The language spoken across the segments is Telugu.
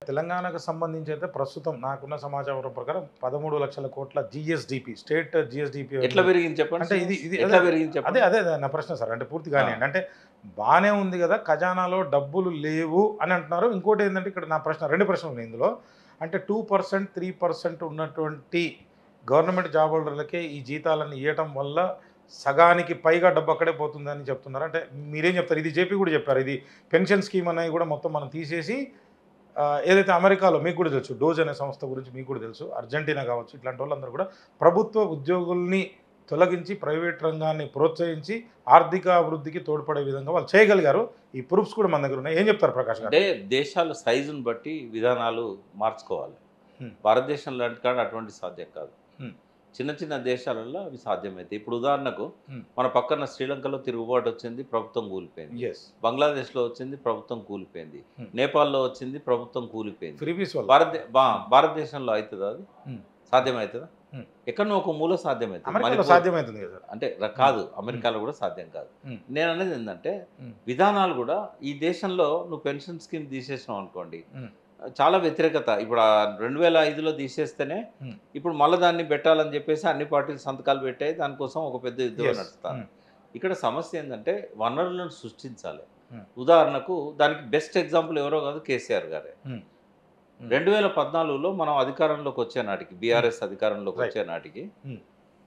తెలంగాణకు సంబంధించి అయితే ప్రస్తుతం నాకున్న సమాచారం ప్రకారం 13 లక్షల కోట్ల జిఎస్డిపి స్టేట్ జిఎస్డిపి ఎట్లా పెరిగింది చెప్పండి. అంటే ఇది ఎట్లా పెరిగింది చెప్పండి. అదే నా ప్రశ్న సార్. అంటే పూర్తి కానివ్వండి. అంటే బాగానే ఉంది కదా, ఖజానాలో డబ్బులు లేవు అని అంటున్నారు. ఇంకోటి ఏంటంటే ఇక్కడ నా ప్రశ్న, రెండు ప్రశ్నలు ఉన్నాయి ఇందులో. అంటే 2% 3% ఉన్నటువంటి గవర్నమెంట్ జాబ్ హోల్డర్లకే ఈ జీతాలను ఇవ్వటం వల్ల సగానికి పైగా డబ్బు అక్కడే పోతుందని చెప్తున్నారు. అంటే మీరేం చెప్తారు? ఇది జేపీ కూడా చెప్పారు. ఇది పెన్షన్ స్కీమ్ అనేది కూడా మొత్తం మనం తీసేసి ఏదైతే అమెరికాలో మీకు కూడా తెలుసు, డోజ్ అనే సంస్థ గురించి మీకు కూడా తెలుసు, అర్జెంటీనా కావచ్చు, ఇట్లాంటి వాళ్ళందరూ కూడా ప్రభుత్వ ఉద్యోగుల్ని తొలగించి ప్రైవేట్ రంగాన్ని ప్రోత్సహించి ఆర్థిక అభివృద్ధికి తోడ్పడే విధంగా వాళ్ళు చేయగలిగారు. ఈ ప్రూఫ్స్ కూడా మన దగ్గర ఉన్నాయి. ఏం చెప్తారు ప్రకాష్ గారు? అంటే దేశాల సైజును బట్టి విధానాలు మార్చుకోవాలి. భారతదేశం లాంటి కాడ అటువంటి సాధ్యం కాదు. చిన్న చిన్న దేశాలలో అవి సాధ్యమైతే, ఇప్పుడు ఉదాహరణకు మన పక్కన శ్రీలంకలో తిరుగుబాటు వచ్చింది, ప్రభుత్వం కూలిపోయింది. బంగ్లాదేశ్లో వచ్చింది, ప్రభుత్వం కూలిపోయింది. నేపాల్లో వచ్చింది, ప్రభుత్వం కూలిపోయింది. భారతదేశంలో అవుతుందా? అది సాధ్యమవుతుందా? ఎక్కడో ఒక మూల సాధ్యమవుతుంది అంటే కాదు, అమెరికాలో కూడా సాధ్యం కాదు. నేను అనేది ఏంటంటే విధానాలు కూడా ఈ దేశంలో నువ్వు పెన్షన్ స్కీమ్ తీసేసినావు అనుకోండి, చాలా వ్యతిరేకత. ఇప్పుడు 2005లో తీసేస్తేనే ఇప్పుడు మళ్ళీ దాన్ని పెట్టాలని చెప్పేసి అన్ని పార్టీలు సంతకాలు పెట్టాయి. దానికోసం ఒక పెద్ద యుద్ధం నడుస్తాను. ఇక్కడ సమస్య ఏంటంటే వనరులను సృష్టించాలి. ఉదాహరణకు దానికి బెస్ట్ ఎగ్జాంపుల్ ఎవరో కాదు, కేసీఆర్ గారే. 2014లో మనం అధికారంలోకి వచ్చే నాటికి, బీఆర్ఎస్ అధికారంలోకి వచ్చే నాటికి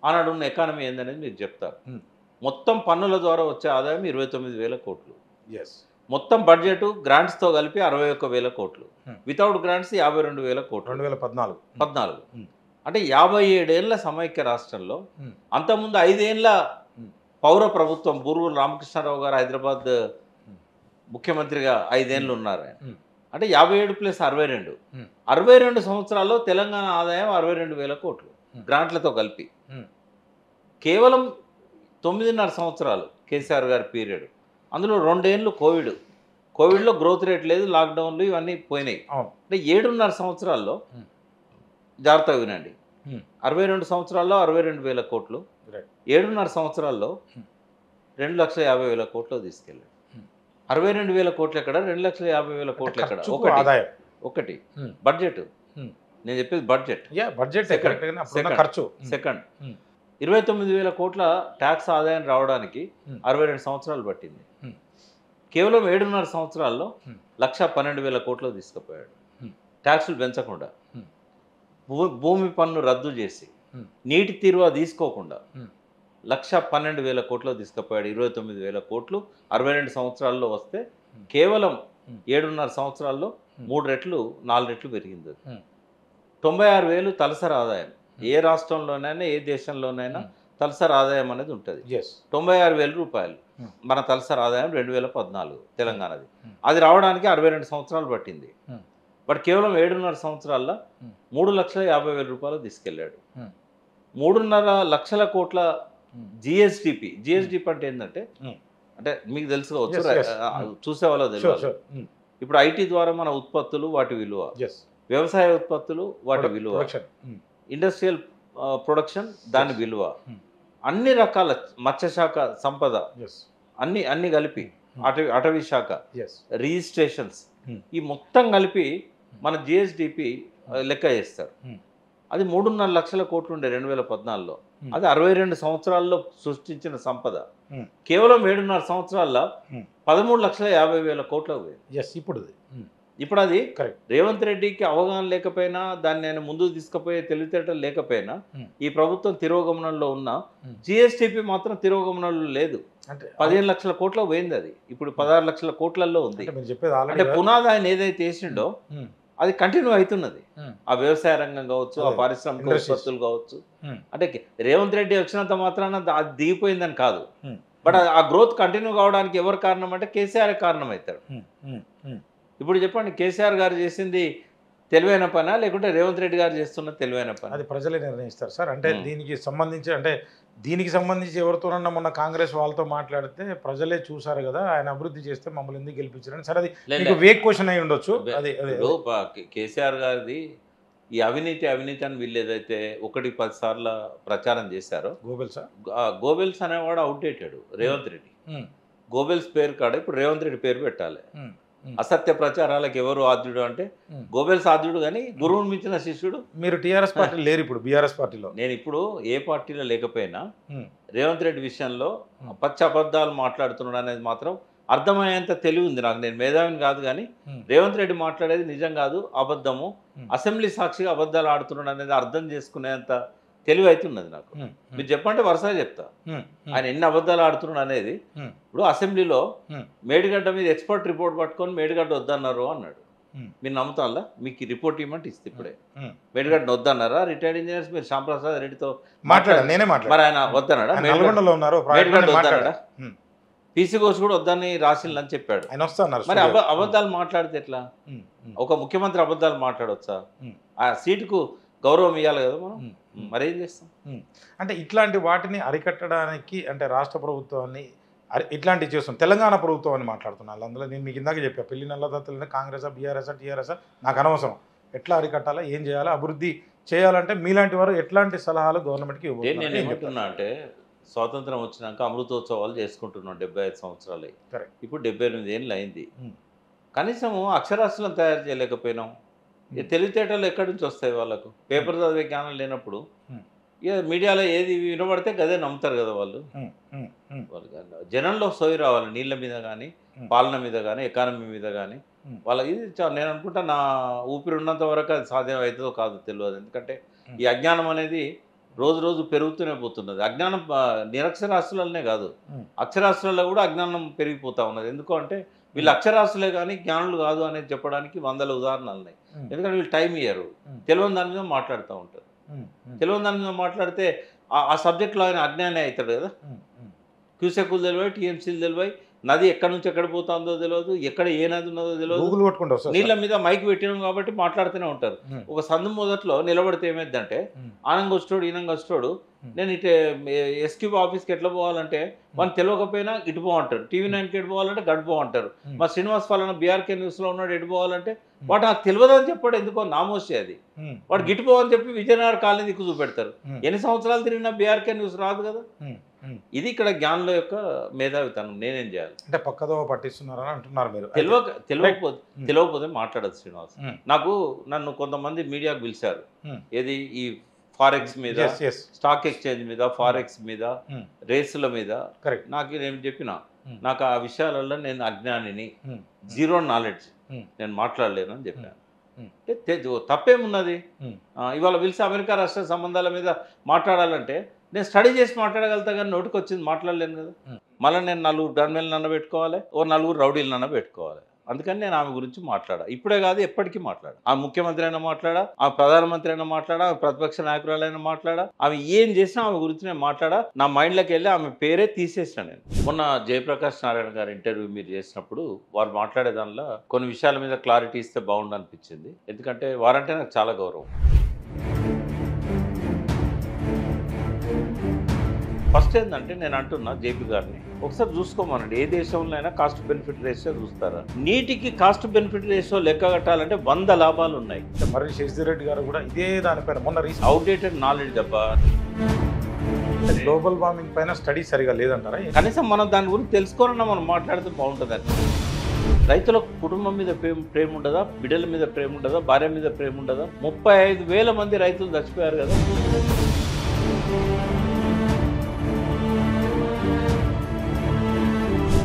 ఆనాడు ఉన్న ఎకానమీ ఏందనేది మీకు చెప్తారు. మొత్తం పన్నుల ద్వారా వచ్చే ఆదాయం 29,000 కోట్లు. మొత్తం బడ్జెట్ గ్రాంట్స్తో కలిపి 61,000 కోట్లు. వితౌట్ గ్రాంట్స్ 52,000 కోట్లు. 2014 అంటే 57 ఏళ్ల సమైక్య రాష్ట్రంలో, అంతకుముందు 5 ఏళ్ల పౌర ప్రభుత్వం, బూరుగుల రామకృష్ణారావు గారు హైదరాబాద్ ముఖ్యమంత్రిగా 5 ఏళ్ళు ఉన్నారు. అంటే 57 + 62 62 సంవత్సరాల్లో తెలంగాణ ఆదాయం 62,000 కోట్లు గ్రాంట్లతో కలిపి. కేవలం 9.5 సంవత్సరాలు కేసీఆర్ గారి పీరియడ్. అందులో 2 ఏళ్ళు కోవిడ్లో గ్రోత్ రేట్ లేదు, లాక్డౌన్లు ఇవన్నీ పోయినాయి. అంటే 7.5 సంవత్సరాల్లో, జాగ్రత్తగా వినండి, 62 సంవత్సరాల్లో 62,000 కోట్లు, 7.5 సంవత్సరాల్లో 2,50,000 కోట్లు తీసుకెళ్ళాడు. 62,000 కోట్లు ఎక్కడ, 2,50,000 కోట్లు ఎక్కడ? ఒకటి బడ్జెట్. నేను చెప్పేది బడ్జెట్. సెకండ్ 29,000 కోట్ల ట్యాక్స్ ఆదాయం రావడానికి 62 సంవత్సరాలు పట్టింది. కేవలం 7.5 సంవత్సరాల్లో 1,12,000 కోట్లు తీసుకుపోయాడు. ట్యాక్సులు పెంచకుండా, భూమి పన్ను రద్దు చేసి, నీటి తీరువా తీసుకోకుండా 1,12,000 కోట్లు తీసుకుపోయాడు. 29,000 కోట్లు 62 సంవత్సరాల్లో వస్తే కేవలం 7.5 సంవత్సరాల్లో 3 రెట్లు 4 రెట్లు పెరిగింది. 96,000 తలసరి ఆదాయం. ఏ రాష్ట్రంలోనైనా ఏ దేశంలోనైనా తలసరి ఆదాయం అనేది ఉంటుంది. 96,000 రూపాయలు మన తలసరి ఆదాయం 2014 తెలంగాణది. అది రావడానికి 62 సంవత్సరాలు పట్టింది. బట్ కేవలం 7.5 సంవత్సరాల్లో 3,50,000 రూపాయలు తీసుకెళ్ళాడు. 3.5 లక్షల కోట్ల జిఎస్డిపి అంటే ఏంటంటే, అంటే మీకు తెలుసుకోవచ్చు, చూసే వాళ్ళకి తెలియదు. ఇప్పుడు ఐటీ ద్వారా మన ఉత్పత్తులు, వాటి విలువ, వ్యవసాయ ఉత్పత్తులు, వాటి విలువ, ఇండస్ట్రియల్ ప్రొడక్షన్, దాని విలువ, అన్ని రకాల మత్స్యశాఖ సంపద, అన్ని కలిపి, అటవీ శాఖ, రిజిస్ట్రేషన్స్, ఈ మొత్తం కలిపి మన జిఎస్డిపి లెక్క చేస్తారు. అది 3.5 లక్షల కోట్లు ఉండే 2014లో. అది 62 సంవత్సరాల్లో సృష్టించిన సంపద కేవలం 7.5 సంవత్సరాల్లో 13,50,000 కోట్లకు పోయింది. ఇప్పుడు అది రేవంత్ రెడ్డికి అవగాహన లేకపోయినా, దాన్ని నేను ముందుకు తీసుకుపోయే తెలివితేటలు లేకపోయినా, ఈ ప్రభుత్వం తిరోగమనంలో ఉన్న జిఎస్టిపి మాత్రం తిరోగమనంలో లేదు. 15 లక్షల కోట్ల పోయింది. అది ఇప్పుడు 16 లక్షల కోట్లలో ఉంది. అంటే పునాది ఆయన ఏదైతే వేసిండో అది కంటిన్యూ అవుతున్నది. ఆ వ్యవసాయ రంగం కావచ్చు, ఆ పారిశ్రామిక ఉత్పత్తులు కావచ్చు. అంటే రేవంత్ రెడ్డి వచ్చినంత మాత్రాన అది దిగిపోయిందని కాదు. బట్ ఆ గ్రోత్ కంటిన్యూ కావడానికి ఎవరు కారణం అంటే కేసీఆర్ కారణం అవుతాడు. ఇప్పుడు చెప్పండి, కేసీఆర్ గారు చేసింది తెలివైన పనా, లేకుంటే రేవంత్ రెడ్డి గారు చేస్తున్న తెలివైన పని? అది ప్రజలే నిర్ణయిస్తారు సార్. అంటే దీనికి సంబంధించి ఎవరితోనన్నా మొన్న కాంగ్రెస్ వాళ్ళతో మాట్లాడితే ప్రజలే చూసారు కదా, ఆయన అభివృద్ధి చేస్తే మమ్మల్ని ఎందుకు గెలిపించారని. సరే, అది వేక్ క్వశ్చన్ అయి ఉండొచ్చు. కేసీఆర్ గారిది ఈ అవినీతి అని వీళ్ళు ఏదైతే 1-10 సార్లు ప్రచారం చేశారో, గోబెల్స్ అనేవాడు అవుట్డేటెడ్. రేవంత్ రెడ్డి గోబెల్స్ పేరు కాడ ఇప్పుడు రేవంత్ రెడ్డి పేరు పెట్టాలి. అసత్య ప్రచారాలకు ఎవరు ఆద్యుడు అంటే గోబెల్స్ ఆద్యుడు, కానీ గురువుని మించిన శిష్యుడు. మీరు టీఆర్ఎస్ పార్టీ లేరు ఇప్పుడు, బీఆర్ఎస్ పార్టీలో. నేను ఇప్పుడు ఏ పార్టీలో లేకపోయినా రేవంత్ రెడ్డి విషయంలో పచ్చి అబద్ధాలు మాట్లాడుతున్నాడు అనేది మాత్రం అర్థమయ్యేంత తెలివి ఉంది నాకు. నేను మేధావిని కాదు, కానీ రేవంత్ రెడ్డి మాట్లాడేది నిజం కాదు, అబద్ధము, అసెంబ్లీ సాక్షిగా అబద్ధాలు ఆడుతున్నాడు అనేది అర్థం చేసుకునేంత తెలివి అయితే ఉన్నది నాకు. మీరు చెప్పంటే వరుసగా చెప్తా ఆయన ఎన్ని అబద్ధాలు ఆడుతున్నాడు అనేది. ఇప్పుడు అసెంబ్లీలో మేడిగడ్డ మీద ఎక్స్పర్ట్ రిపోర్ట్ పట్టుకొని మేడిగడ్డ వద్దన్నారు అన్నాడు. మీరు నమ్ముతారా? మీకు రిపోర్ట్ ఇవ్వమంటే ఇస్తే ఇప్పుడే మేడిగడ్డ వద్దన్నారా? రిటైర్డ్ ఇంజనీర్స్ మీరు శ్యాంప్రసాద్ రెడ్డితో మరి ఆయన వద్దన్నాడా? మేడిగడ్డ వద్దన్నాడా? పీసీ ఘోష్ కూడా వద్దని రాసిందని చెప్పాడు. మరి అబద్ధాలు మాట్లాడితే ఎట్లా? ఒక ముఖ్యమంత్రి అబద్ధాలు మాట్లాడవచ్చా? ఆ సీటుకు గౌరవం ఇవ్వాలి కదా మనం. మరేం చేస్తాం? అంటే ఇట్లాంటి వాటిని అరికట్టడానికి అంటే రాష్ట్ర ప్రభుత్వాన్ని ఇట్లాంటివి చేస్తాం. తెలంగాణ ప్రభుత్వం అని మాట్లాడుతున్నాను. అందులో నేను మీకు ఇందాక చెప్పా, పెళ్లి నల్లదత్తులని కాంగ్రెస్ బీఆర్ఎస్ టీఆర్ఎస్ నాకు అనవసరం. ఎట్లా అరికట్టాలా, ఏం చేయాలా, అభివృద్ధి చేయాలంటే మీలాంటి వారు ఎట్లాంటి సలహాలు గవర్నమెంట్కి ఇవ్వాలి? నేను ఏమంటున్నా అంటే స్వాతంత్రం వచ్చినాక అమృతోత్సవాలు చేసుకుంటున్నాం 75 సంవత్సరాలు. ఇప్పుడు 78 ఏళ్ళు అయింది. కనీసము అక్షరాస్యులను తయారు చేయలేకపోయినాం. తెలివితేటలు ఎక్కడి నుంచి వస్తాయి వాళ్ళకు? పేపర్ చదివే జ్ఞానం లేనప్పుడు ఇక మీడియాలో ఏది వినబడితే గదే నమ్ముతారు కదా వాళ్ళు. జనంలో సోయి రావాలి, నీళ్ళ మీద కానీ పాలన మీద కానీ ఎకానమీ మీద కానీ. వాళ్ళకి ఇది నేను అనుకుంటా నా ఊపిరి ఉన్నంత వరకు అది సాధ్యం అవుతుందో కాదో తెలియదు. ఎందుకంటే ఈ అజ్ఞానం అనేది రోజు రోజు పెరుగుతూనే పోతున్నది. అజ్ఞానం నిరక్షరాస్యులనే కాదు, అక్షరాస్యులలో కూడా అజ్ఞానం పెరిగిపోతూ ఉన్నది. ఎందుకు అంటే వీళ్ళు అక్షరాస్యులే కానీ జ్ఞానులు కాదు అనేది చెప్పడానికి 100 ఉదాహరణలు ఉన్నాయి. ఎందుకంటే వీళ్ళు టైం ఇయ్యరు, తెలియని దాని మీద మాట్లాడుతూ ఉంటారు. తెలియని దాని మీద మాట్లాడితే ఆ సబ్జెక్ట్లో ఆయన అజ్ఞానే అవుతాడు కదా. క్యూసెక్కులు తెలివాయి, టీఎంసీలు తెలివాయి, నది ఎక్కడి నుంచి ఎక్కడ పోతుందో తెలియదు, ఎక్కడ ఏ నది ఉన్నదో తెలియదు. నీళ్ళ మీద మైక్ పెట్టినాం కాబట్టి మాట్లాడుతూనే ఉంటారు. ఒక సందు మొదట్లో నిలబడితే ఏమైందంటే ఆనంగా వచ్చాడు ఈనంగా వచ్చాడు, నేను ఇటు ఎస్క్యూబ్ ఆఫీస్కి ఎట్లా పోవాలంటే వాళ్ళు తెలియకపోయినా ఇటు పోమంటారు, TV9కి ఎటు పోవాలంటే గడు పోమంటారు, మా శ్రీనివాస్ ఫలానా బీఆర్కే న్యూస్లో ఉన్నాడు ఎటు పోవాలంటే వాడు నాకు తెలియదు అని చెప్పాడు. ఎందుకో నామోసి అది. వాడు గిట్టుపోవని చెప్పి విజయనగర కాలనీ దిక్కు చూపెడతారు. ఎన్ని సంవత్సరాలు తిరిగినా బీఆర్కే న్యూస్ రాదు కదా. ఇది ఇక్కడ జ్ఞానుల యొక్క మేధావితనం. నేనేం చేయాలి అంటే పక్కదో పట్టిస్తున్నారని అంటున్నారు మీరు. తెలియకపోతే మాట్లాడదు శ్రీనివాస్. నన్ను కొంతమంది మీడియాకు పిలిచారు, ఏది ఈ ఫారెక్స్ మీద, స్టాక్ ఎక్స్చేంజ్ మీద, ఫారెక్స్ మీద, రేసుల మీద. నాకు నేను చెప్పిన నాకు ఆ విషయాలలో నేను అజ్ఞానిని, జీరో నాలెడ్జ్, నేను మాట్లాడలేను అని చెప్పాను. తప్పేమున్నది? ఇవాళ పిలిచి అమెరికా రాష్ట్ర సంబంధాల మీద మాట్లాడాలంటే నేను స్టడీ చేసి మాట్లాడగలుగుతా, కానీ నోటికి వచ్చింది మాట్లాడలేను కదా. మళ్ళీ నేను 4 గన్మెన్లు పెట్టుకోవాలి, 4 రౌడీలు పెట్టుకోవాలి. అందుకని నేను ఆమె గురించి మాట్లాడా. ఇప్పుడే కాదు, ఎప్పటికీ మాట్లాడా. ఆ ముఖ్యమంత్రి అయినా మాట్లాడా, ఆ ప్రధానమంత్రి అయినా మాట్లాడా, ఆ ప్రతిపక్ష నాయకురాలైనా మాట్లాడా, ఆమె ఏం చేసినా ఆమె గురించి నేను మాట్లాడా. నా మైండ్లోకి వెళ్ళి ఆమె పేరే తీసేసిన నేను. మొన్న జయప్రకాష్ నారాయణ గారి ఇంటర్వ్యూ మీరు చేసినప్పుడు వారు మాట్లాడే దానిలో కొన్ని విషయాల మీద క్లారిటీ ఇస్తే బాగుండు అనిపించింది. ఎందుకంటే వారంటే నాకు చాలా గౌరవం. ఫస్ట్ ఏంటంటే నేను అంటున్నా జేపీ గారిని ఒకసారి చూసుకోమనండి. ఏ దేశంలో అయినా కాస్ట్ బెనిఫిట్ రేషియో చూస్తారా? నీటికి కాస్ట్ బెనిఫిట్ రేషియో లెక్క కట్టాలంటే 100 లాభాలు ఉన్నాయి. మరి శశిరెడ్డి గారు కూడా ఇదే దానిపైన మొన్న అవుట్డేటెడ్ నాలెడ్జ్ దెబ్బ. గ్లోబల్ వార్మింగ్ పైన స్టడీ సరిగా లేదంటారా? కనీసం మనం దాని గురించి తెలుసుకోవాలన్నా మనం మాట్లాడితే బాగుంటుంది. రైతుల కుటుంబం మీద ప్రేమ ఉండదా? బిడ్డల మీద ప్రేమ ఉండదా? భార్య మీద ప్రేమ ఉండదా? 35,000 మంది రైతులు చచ్చిపోయారు కదా.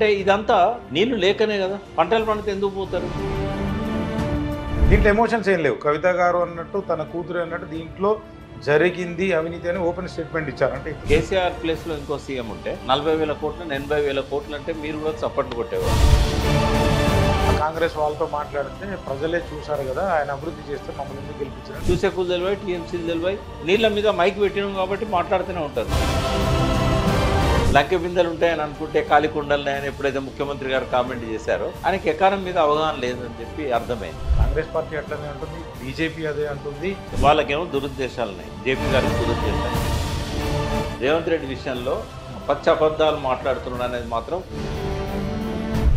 అంటే ఇదంతా నీళ్లు లేకనే కదా. పంటలు పండితే ఎందుకు పోతారు? దీంట్లో ఎమోషన్స్ ఏం లేవు. కవిత గారు అన్నట్టు, తన కూతురు అన్నట్టు దీంట్లో జరిగింది అవినీతి అని ఓపెన్ స్టేట్మెంట్ ఇచ్చారు. అంటే కేసీఆర్ ప్లేస్లో ఇంకో సీఎం ఉంటే 40,000 కోట్లు 80,000 కోట్లు అంటే మీరు కూడా చప్పట్లు కొట్టేవారు. కాంగ్రెస్ వాళ్ళతో మాట్లాడితే ప్రజలే చూశారు కదా, ఆయన అభివృద్ధి చేస్తే మమ్మల్ని ఎందుకు గెలిపించారు? చూసేకులు తెలివాయి, టీఎంసీలు తెలివాయి, నీళ్ళ మీద మైక్ పెట్టినాం కాబట్టి మాట్లాడుతూనే ఉంటారు. లంకె బిందెలు ఉంటాయని అనుకుంటే ఖాళీ కుండలు అని ఎప్పుడైతే ముఖ్యమంత్రి గారు కామెంట్ చేశారో ఆయనకి ఎకానమీ మీద అవగాహన లేదని చెప్పి అర్థమైంది. కాంగ్రెస్ పార్టీ అట్లనే అంటుంది, బీజేపీ అదే అంటుంది. వాళ్ళకేమో దురుద్దేశాలు ఉన్నాయి, జేపీ గారికి దురుద్దేశాలు. రేవంత్ రెడ్డి విషయంలో పచ్చి అబద్ధాలు మాట్లాడుతున్నాడు అనేది మాత్రం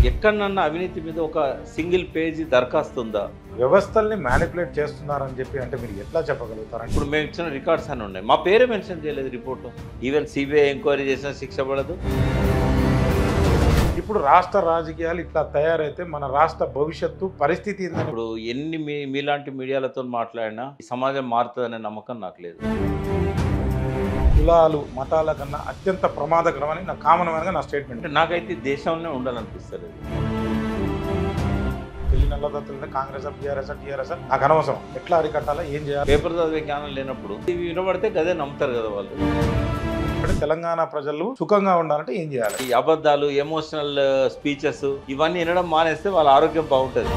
ఎక్కడన్నా అవినీతి మీద ఒక సింగిల్ పేజీ దరఖాస్తు ఉందా? వ్యవస్థల్ని మ్యానిపులేట్ చేస్తున్నారని చెప్పి అంటే మీరు ఎట్లా చెప్పగలుగుతారు? ఇప్పుడు మేము ఇచ్చిన రికార్డ్స్ అని ఉన్నాయి, మా పేరే మెన్షన్ చేయలేదు రిపోర్ట్లో. ఈవెన్ సిబిఐ ఎంక్వైరీ చేసినా శిక్ష పడదు. ఇప్పుడు ఇప్పుడు రాష్ట్ర రాజకీయాలు ఇట్లా తయారైతే మన రాష్ట్ర భవిష్యత్తు పరిస్థితి ఏందని ఇప్పుడు ఎన్ని మీలాంటి మీడియాలతో మాట్లాడినా ఈ సమాజం మారుతుందనే నమ్మకం నాకు లేదు. కులాలు మతాల కన్నా అత్యంత ప్రమాదకరమని నా కామన్గా నా స్టేట్మెంట్. అంటే నాకైతే దేశంలోనే ఉండాలనిపిస్తుంది. పెళ్లి నల్లదత్తులు కాంగ్రెస్ టీఆర్ఎస్ నాకు అనవసరం. ఎట్లా అరికట్టాలా, ఏం చేయాలి? పేపర్ చదివే జ్ఞానం లేనప్పుడు ఇవి వినబడితే గదే నమ్ముతారు కదా వాళ్ళు. అంటే తెలంగాణ ప్రజలు సుఖంగా ఉండాలంటే ఏం చేయాలి? ఈ అబద్ధాలు, ఎమోషనల్ స్పీచెస్ ఇవన్నీ వినడం మానేస్తే వాళ్ళ ఆరోగ్యం బాగుంటుంది.